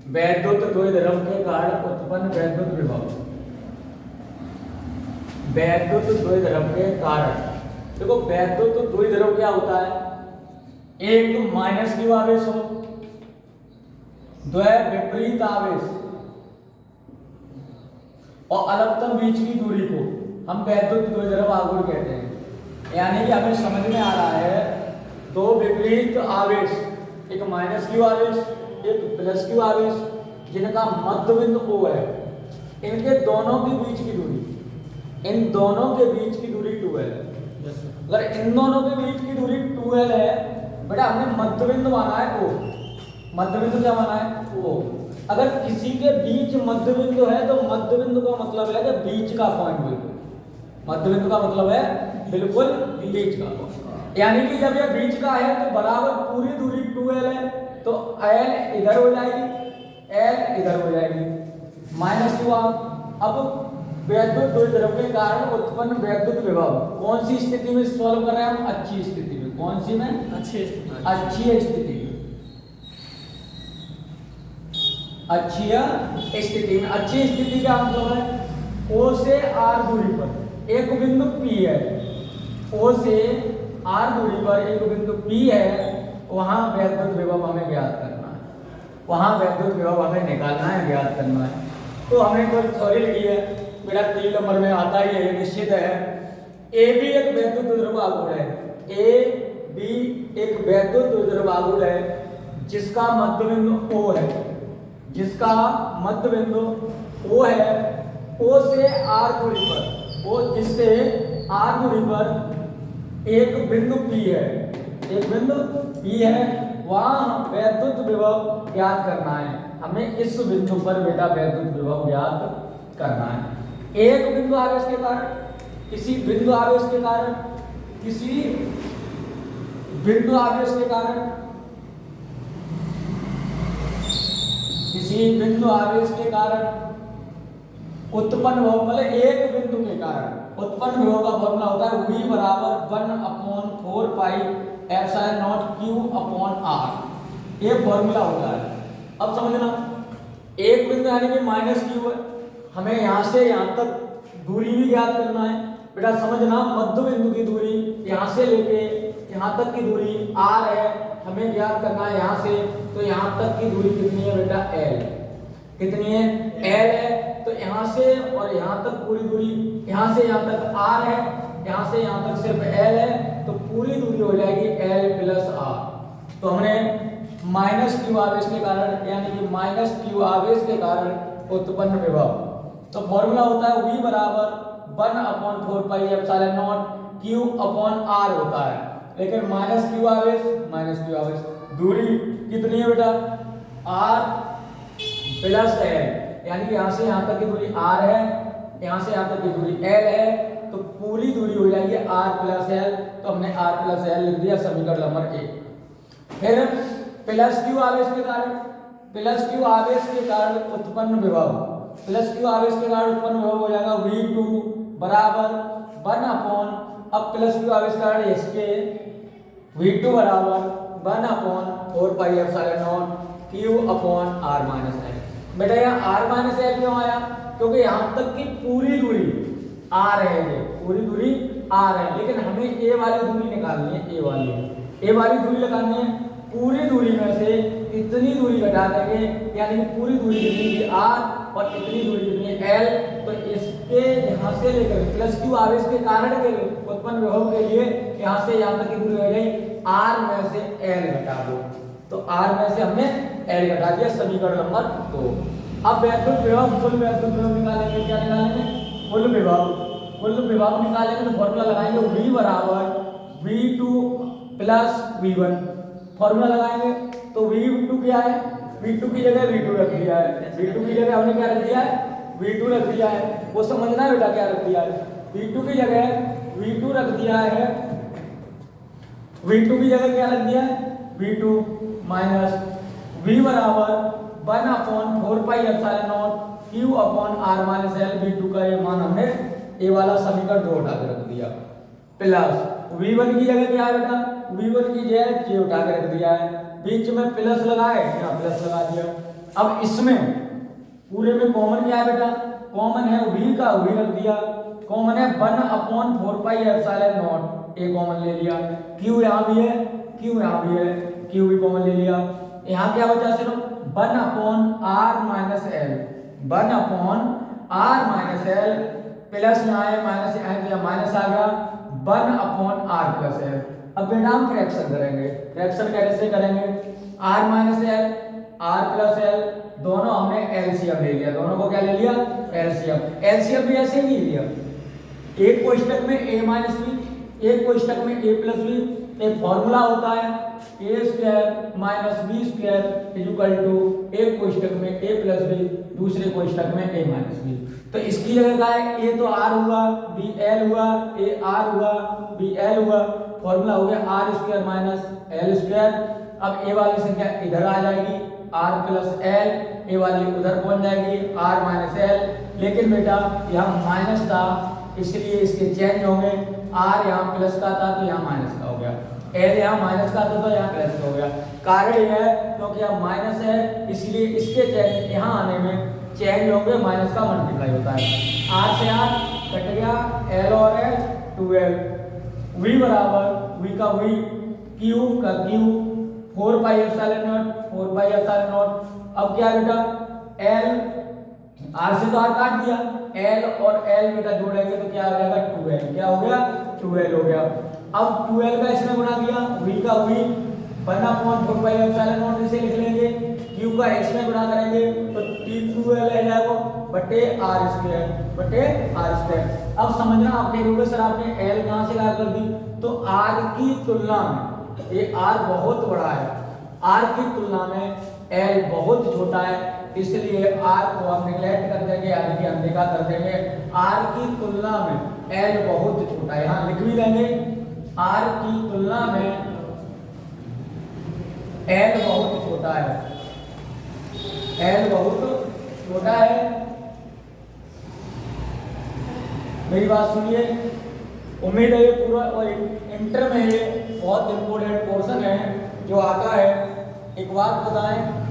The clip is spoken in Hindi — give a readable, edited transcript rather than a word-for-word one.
वैद्युत द्विध्रुव के कारण उत्पन्न वैद्युत विभव। वैद्युत द्विध्रुव के कारण देखो, वैद्युत द्विध्रुव क्या होता है? एक माइनस क्यू आवेश हो, द्वय विपरीत आवेश और अलगतम बीच की दूरी को हम वैद्युत द्विध्रुव आघूर्ण कहते हैं। यानी कि हमें समझ में आ रहा है, दो विपरीत आवेश, एक माइनस क्यू आवेश, एक प्लस क्यू आवेश, जिनका मध्य बिंदु O है, इनके दोनों के बीच की दूरी, इन दोनों के बीच की दूरी 2L है। अगर इन दोनों के बीच की दूरी 2L है बेटा, हमने मध्य बिंदु माना है O। मध्य बिंदु क्या माना है? O। अगर किसी के बीच मध्य बिंदु है तो मध्य बिंदु का मतलब है कि बीच का पॉइंट, बिल्कुल मध्य बिंदु का मतलब है बिल्कुल बीच का। यानी कि जब ये बीच का है तो बराबर पूरी दूरी 2L है, तो L इधर हो जाएगी, L इधर हो जाएगी, माइनस क्यू। अब वैद्युत द्विध्रुव के कारण उत्पन्न वैद्युत विभव कौन सी स्थिति में सॉल्व कर रहे हैं हम? अच्छी स्थिति में। कौन सी में? अच्छी स्थिति में। अच्छी स्थिति में। अच्छी स्थिति में। अच्छी स्थिति का मतलब है O से R दूरी पर एक बिंदु P है, O से R दूरी पर एक बिंदु P है, वहां वैद्युत विभव हमें ज्ञात करना है, वहां वैद्युत विभव हमें निकालना है, ज्ञात करना है। तो हमने कोई थ्योरी लिखी है बेटा, 3 नंबर में आता ही है, ये निश्चित है। ए बी एक वैद्युत द्विध्रुव आघूर्ण है, ए बी एक वैद्युत द्विध्रुव आघूर्ण है जिसका मध्य बिंदु O है, जिसका मध्य बिंदु O है, O से R दूरी पर, O जिससे R दूरी पर एक बिंदु P है, एक बिंदु P है, वहां वैद्युत विभव ज्ञात करना है हमें। इस बिंदु पर बेटा वैद्युत विभव ज्ञात करना है। एक बिंदु आवेश के कारण, किसी बिंदु आवेश के कारण, किसी बिंदु आवेश के कारण, किसी बिंदु आवेश के कारण उत्पन्न विभव, मतलब एक बिंदु के कारण उत्पन्न विभव का फॉर्मूला होता है V बराबर 1/4 pi epsilon not Q upon R। ये फॉर्मूला होता है। अब समझना, एक बिंदु यानी कि माइनस Q है, हमें यहां से यहां तक दूरी भी ज्ञात करना है बेटा। समझना, मध्य बिंदु की दूरी यहां से लेके यहां तक की दूरी R है, हमें ज्ञात करना है यहां से, तो यहां तक की दूरी कितनी है बेटा? L। कितनी है? L है। तो यहां से और यहां तक पूरी दूरी, यहां से यहां तक R है, यहां से यहां तक सिर्फ L है, तो पूरी दूरी हो जाएगी L प्लस R। तो हमने माइनस Q आवेश के कारण, यानी कि माइनस Q आवेश के कारण उत्पन्न विभव, तो फॉर्मूला होता है V बराबर 1/4 pi epsilon not Q upon R होता है। लेकिन माइनस Q आवेश, दूरी कितनी है बेटा? R प्लस L, यानी कि यहाँ से यहाँ तक की दूरी R है, यहाँ से यहाँ तक की दूरी L है, तो पूरी दूरी हो जाएगी R प्लस L। तो हमने R प्लस L लिख दिया समीकरण नंबर 1। फिर प्लस Q आवेश के कारण, प्लस Q आवेश के कारण उत्पन्न विभव, प्लस Q आवेश के कारण उत्पन्न विभव हो जाएगा V2 बराबर 1/, अब प्लस Q आवेश के कारण इसके V2 बराबर 1/4 pi epsilon not Q upon R minus L। बेटा यहाँ R माइनस L क्यों आया? क्योंकि यहाँ तक की पूरी दूरी R है, ये पूरी दूरी R है, लेकिन हमें A वाली दूरी निकालनी है, A वाली दूरी निकालनी है। पूरी दूरी में से इतनी दूरी घटा देंगे, यानी कि पूरी दूरी कितनी थी? R, और इतनी दूरी कितनी है? L। तो इसके यहाँ से लेकर प्लस Q आवेश के कारण के उत्पन्न विभव के लिए यहाँ से यहाँ तक की दूरी हो गई, R में से L घटा दो, तो R में से हमने L घटा दिया, समीकरण नंबर 2। अब वैद्युत विभव, कुल वैद्युत विभव निकालेंगे। क्या निकालेंगे? कुल विभव। कुल विभव निकालेंगे तो फॉर्मूला लगाएंगे V बराबर V2 प्लस V1। फॉर्मूला लगाएंगे तो V2 क्या है? V2 की जगह V2 रख दिया है, V2 की जगह हमने क्या रख दिया है? V2 रख दिया है। वो समझना है बेटा क्या रख दिया है? V2 की जगह V2 रख दिया है, V2 की जगह क्या रख दिया है? V2 माइनस V बराबर 1/4 pi epsilon not Q upon R minus L। V2 का ये मान हमने ये वाला समीकरण 2 उठा के रख दिया, प्लस V1 की जगह क्या है बेटा? V1 की जगह J उठा के रख दिया है, बीच में प्लस लगाए, यहाँ प्लस लगा दिया। अब इसमें पूरे में कॉमन क्या है बेटा, कॉमन है v का v रख दिया, कॉमन है 1/4 pi epsilon not, A common ले लिया, q यहाँ भी है, q यहाँ भी है, q भी कॉमन ले लिया। यहाँ क्या बचा सिर्फ 1/r minus L, 1/r minus L, plus यहाँ है माइनस यहाँ दिया, माइनस आ गया 1/r प्लस एल। अब बेटा हम फ्रैक्शन करेंगे, फ्रैक्शन कैसे करेंगे, r minus L, r plus L, दोनों हमने एलसीएम ले लिया, दोनों को क्या ले लिया, एलसीएम। एलसीएम भी ऐसे ही लिया, एक कोष्टक में a माइनस बी, एक कोष्टक में a प्लस बी, एक फॉर्मूला होता है A square minus B square equal to एक कोष्टक में a प्लस बी, दूसरे कोष्टक में a माइनस बी। तो इसकी जगह का है a तो r हुआ, b l हुआ, a r हुआ, b l हुआ, फॉर्मूला हो गया R square minus L square. अब ए वाली संख्या इधर आ जाएगी आर प्लस एल, ए वाली उधर पहुंच जाएगी आर माइनस एल। लेकिन बेटा यहाँ माइनस था इसलिए इसके चेंज होंगे, आर यहाँ प्लस का था तो यहाँ माइनस का हो गया, एल यहाँ माइनस का था तो यहाँ प्लस का हो गया। कारण यह है क्योंकि यहाँ माइनस है इसलिए इसके चेंज यहाँ आने में चेंज होंगे, माइनस का मल्टीप्लाई होता है, आर से आर कट गया, एल और एल 12, v बराबर v का v, q का q, 4 pi epsilon not, 4 pi epsilon not. अब क्या बेटा l, r से तो r काट दिया, l और l बेटा जोड़ेंगे तो क्या हो जाएगा 2l, क्या हो गया 2l हो गया। अब 2l का इसमें गुणा किया, v का v 1/4 पाई एप्सिलॉन नॉट इसे लिख लेंगे, q का इसमें गुणा करेंगे तो t2l है जाएगा बटे r स्क्वायर, बटे r स्क्वायर। अब समझना आप कहोगे सर आपने l कहां से ला कर दी, तो r की तुलना में ये r बहुत बड़ा है, r की तुलना में l बहुत छोटा है, इसलिए r को हम नेग्लेक्ट कर देंगे यानी कि अनदेखा कर देंगे। r की तुलना में l बहुत छोटा है, यहाँ लिख भी देंगे r की तुलना में l बहुत छोटा है, l बहुत छोटा है। मेरी बात सुनिए, उम्मीद है ये पूरा और इंटर में ये बहुत इंपॉर्टेंट पोर्शन है जो आता है। एक बात बताएं,